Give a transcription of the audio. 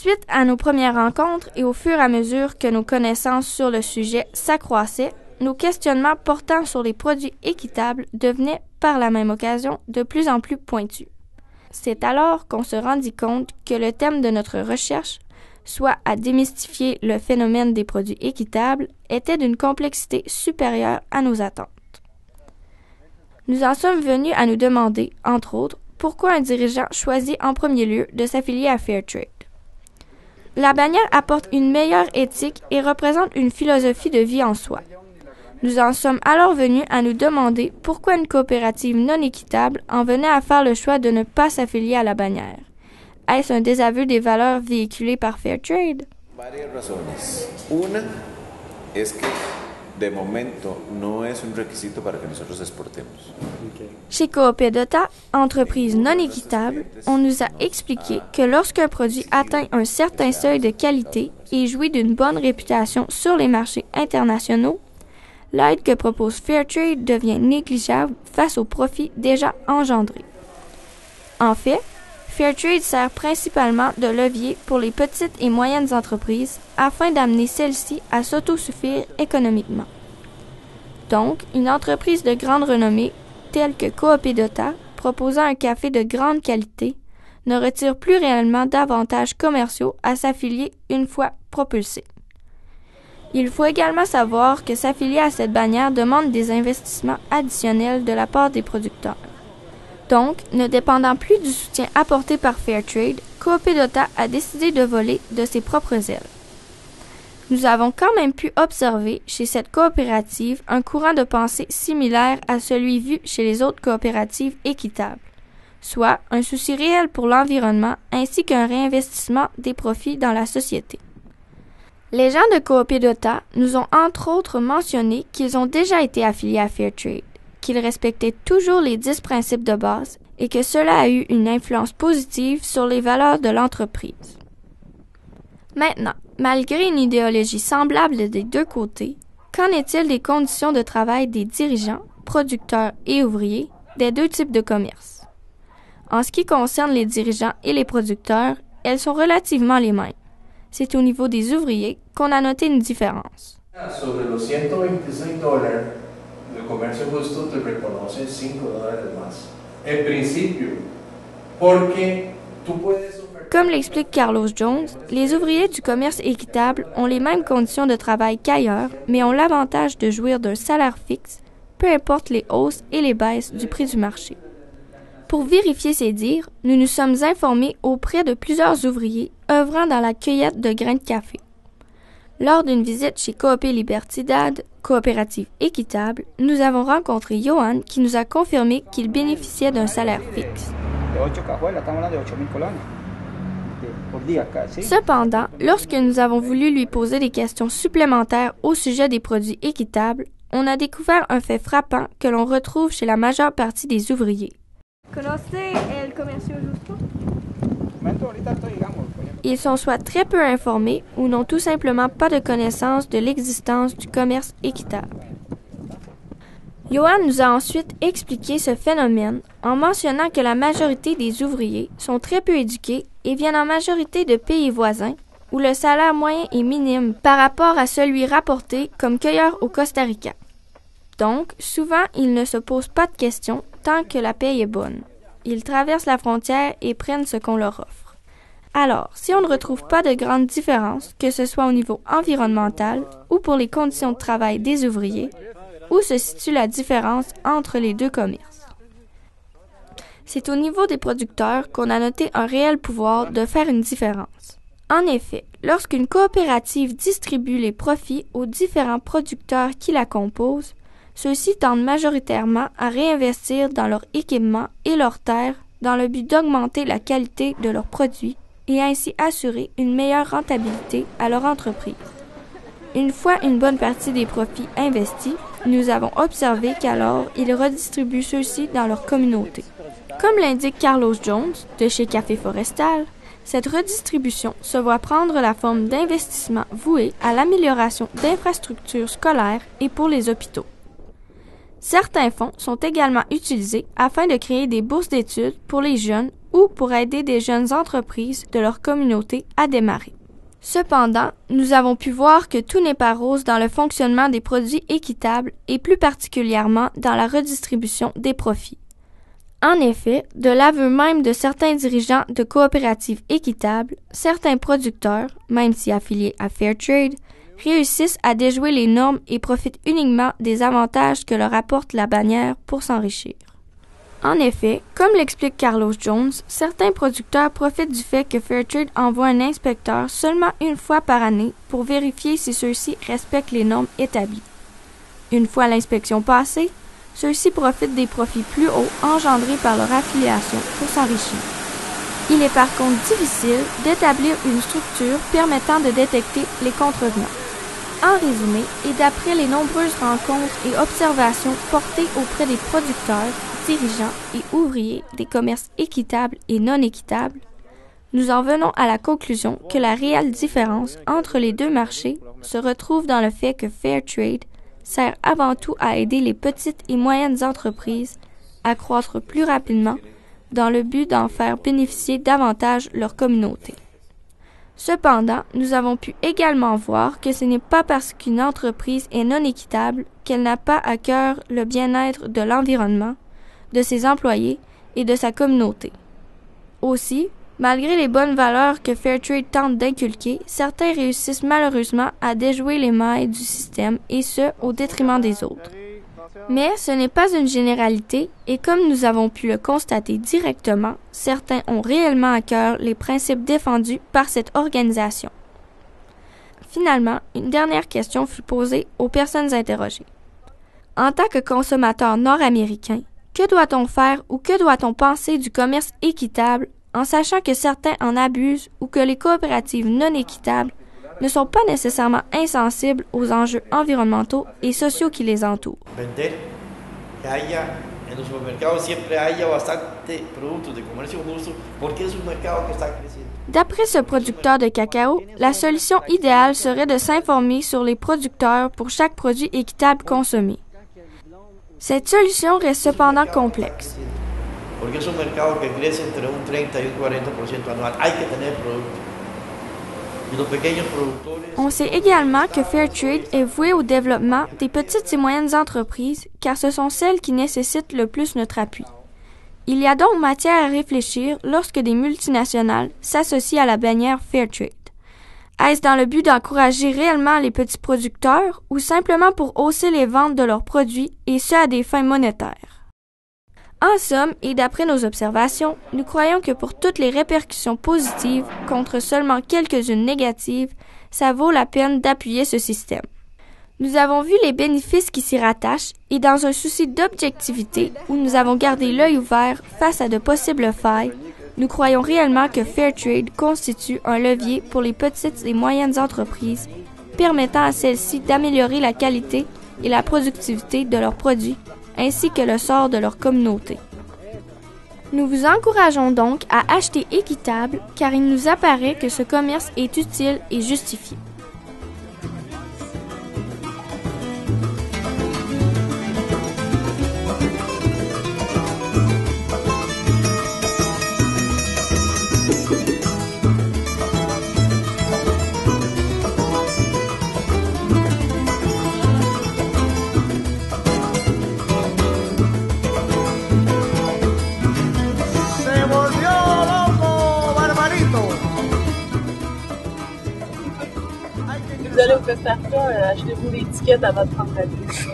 Suite à nos premières rencontres et au fur et à mesure que nos connaissances sur le sujet s'accroissaient, nos questionnements portant sur les produits équitables devenaient, par la même occasion, de plus en plus pointus. C'est alors qu'on se rendit compte que le thème de notre recherche, soit à démystifier le phénomène des produits équitables, était d'une complexité supérieure à nos attentes. Nous en sommes venus à nous demander, entre autres, pourquoi un dirigeant choisit en premier lieu de s'affilier à Fairtrade. La bannière apporte une meilleure éthique et représente une philosophie de vie en soi. Nous en sommes alors venus à nous demander pourquoi une coopérative non équitable en venait à faire le choix de ne pas s'affilier à la bannière. Est-ce un désaveu des valeurs véhiculées par Fairtrade? Varias razones. Una es que de momento no es un requisito para que nosotros exportemos. Chez Coopédota, entreprise non équitable, on nous a expliqué que lorsqu'un produit atteint un certain seuil de qualité et jouit d'une bonne réputation sur les marchés internationaux, l'aide que propose Fairtrade devient négligeable face aux profits déjà engendrés. En fait, Fairtrade sert principalement de levier pour les petites et moyennes entreprises afin d'amener celles-ci à s'autosuffire économiquement. Donc, une entreprise de grande renommée, telle que Coopédota, proposant un café de grande qualité, ne retire plus réellement d'avantages commerciaux à s'affilier une fois propulsée. Il faut également savoir que s'affilier à cette bannière demande des investissements additionnels de la part des producteurs. Donc, ne dépendant plus du soutien apporté par Fairtrade, Coopédota a décidé de voler de ses propres ailes. Nous avons quand même pu observer chez cette coopérative un courant de pensée similaire à celui vu chez les autres coopératives équitables, soit un souci réel pour l'environnement ainsi qu'un réinvestissement des profits dans la société. Les gens de Coopédota nous ont entre autres mentionné qu'ils ont déjà été affiliés à Fairtrade, qu'ils respectaient toujours les 10 principes de base et que cela a eu une influence positive sur les valeurs de l'entreprise. Maintenant, malgré une idéologie semblable des deux côtés, qu'en est-il des conditions de travail des dirigeants, producteurs et ouvriers des deux types de commerce? En ce qui concerne les dirigeants et les producteurs, elles sont relativement les mêmes. C'est au niveau des ouvriers qu'on a noté une différence. Sobre los $126, el comercio justo te reconoce $5 más. En principio, porque tú puedes... Comme l'explique Carlos Jones, les ouvriers du commerce équitable ont les mêmes conditions de travail qu'ailleurs, mais ont l'avantage de jouir d'un salaire fixe, peu importe les hausses et les baisses du prix du marché. Pour vérifier ces dires, nous nous sommes informés auprès de plusieurs ouvriers œuvrant dans la cueillette de grains de café. Lors d'une visite chez Coopé Libertidad, coopérative équitable, nous avons rencontré Johan qui nous a confirmé qu'il bénéficiait d'un salaire fixe. Cependant, lorsque nous avons voulu lui poser des questions supplémentaires au sujet des produits équitables, on a découvert un fait frappant que l'on retrouve chez la majeure partie des ouvriers. Ils sont soit très peu informés ou n'ont tout simplement pas de connaissance de l'existence du commerce équitable. Johan nous a ensuite expliqué ce phénomène en mentionnant que la majorité des ouvriers sont très peu éduqués et viennent en majorité de pays voisins où le salaire moyen est minime par rapport à celui rapporté comme cueilleur au Costa Rica. Donc, souvent, ils ne se posent pas de questions tant que la paye est bonne. Ils traversent la frontière et prennent ce qu'on leur offre. Alors, si on ne retrouve pas de grandes différences, que ce soit au niveau environnemental ou pour les conditions de travail des ouvriers, où se situe la différence entre les deux commerces? C'est au niveau des producteurs qu'on a noté un réel pouvoir de faire une différence. En effet, lorsqu'une coopérative distribue les profits aux différents producteurs qui la composent, ceux-ci tendent majoritairement à réinvestir dans leur équipement et leurs terres dans le but d'augmenter la qualité de leurs produits et ainsi assurer une meilleure rentabilité à leur entreprise. Une fois une bonne partie des profits investis, nous avons observé qu'alors ils redistribuent ceux-ci dans leur communauté. Comme l'indique Carlos Jones de chez Café Forestal, cette redistribution se voit prendre la forme d'investissements voués à l'amélioration d'infrastructures scolaires et pour les hôpitaux. Certains fonds sont également utilisés afin de créer des bourses d'études pour les jeunes ou pour aider des jeunes entreprises de leur communauté à démarrer. Cependant, nous avons pu voir que tout n'est pas rose dans le fonctionnement des produits équitables et plus particulièrement dans la redistribution des profits. En effet, de l'aveu même de certains dirigeants de coopératives équitables, certains producteurs, même si affiliés à Fairtrade, réussissent à déjouer les normes et profitent uniquement des avantages que leur apporte la bannière pour s'enrichir. En effet, comme l'explique Carlos Jones, certains producteurs profitent du fait que Fairtrade envoie un inspecteur seulement une fois par année pour vérifier si ceux-ci respectent les normes établies. Une fois l'inspection passée, ceux-ci profitent des profits plus hauts engendrés par leur affiliation pour s'enrichir. Il est par contre difficile d'établir une structure permettant de détecter les contrevenants. En résumé, et d'après les nombreuses rencontres et observations portées auprès des producteurs, dirigeants et ouvriers des commerces équitables et non équitables, nous en venons à la conclusion que la réelle différence entre les deux marchés se retrouve dans le fait que Fairtrade sert avant tout à aider les petites et moyennes entreprises à croître plus rapidement dans le but d'en faire bénéficier davantage leur communauté. Cependant, nous avons pu également voir que ce n'est pas parce qu'une entreprise est non équitable qu'elle n'a pas à cœur le bien-être de l'environnement, de ses employés et de sa communauté. Aussi, malgré les bonnes valeurs que Fairtrade tente d'inculquer, certains réussissent malheureusement à déjouer les mailles du système et ce, au détriment des autres. Mais ce n'est pas une généralité et comme nous avons pu le constater directement, certains ont réellement à cœur les principes défendus par cette organisation. Finalement, une dernière question fut posée aux personnes interrogées. En tant que consommateur nord-américain, que doit-on faire ou que doit-on penser du commerce équitable en sachant que certains en abusent ou que les coopératives non équitables ne sont pas nécessairement insensibles aux enjeux environnementaux et sociaux qui les entourent. Vender, que haya en los supermercados siempre haya bastante productos de comercio justo, porque es un mercado que está creciendo. D'après ce producteur de cacao, la solution idéale serait de s'informer sur les producteurs pour chaque produit équitable consommé. Cette solution reste cependant complexe. Porque es un mercado que crece entre un 30 y un 40% anual. Hay que tener productos. On sait également que Fairtrade est voué au développement des petites et moyennes entreprises car ce sont celles qui nécessitent le plus notre appui. Il y a donc matière à réfléchir lorsque des multinationales s'associent à la bannière Fairtrade. Est-ce dans le but d'encourager réellement les petits producteurs ou simplement pour hausser les ventes de leurs produits et ce à des fins monétaires? En somme, et d'après nos observations, nous croyons que pour toutes les répercussions positives contre seulement quelques-unes négatives, ça vaut la peine d'appuyer ce système. Nous avons vu les bénéfices qui s'y rattachent et dans un souci d'objectivité où nous avons gardé l'œil ouvert face à de possibles failles, nous croyons réellement que Fairtrade constitue un levier pour les petites et moyennes entreprises, permettant à celles-ci d'améliorer la qualité et la productivité de leurs produits ainsi que le sort de leur communauté. Nous vous encourageons donc à acheter équitable car il nous apparaît que ce commerce est utile et justifié. Vous allez au Costa Rica, achetez-vous l'étiquette avant de prendre la douche.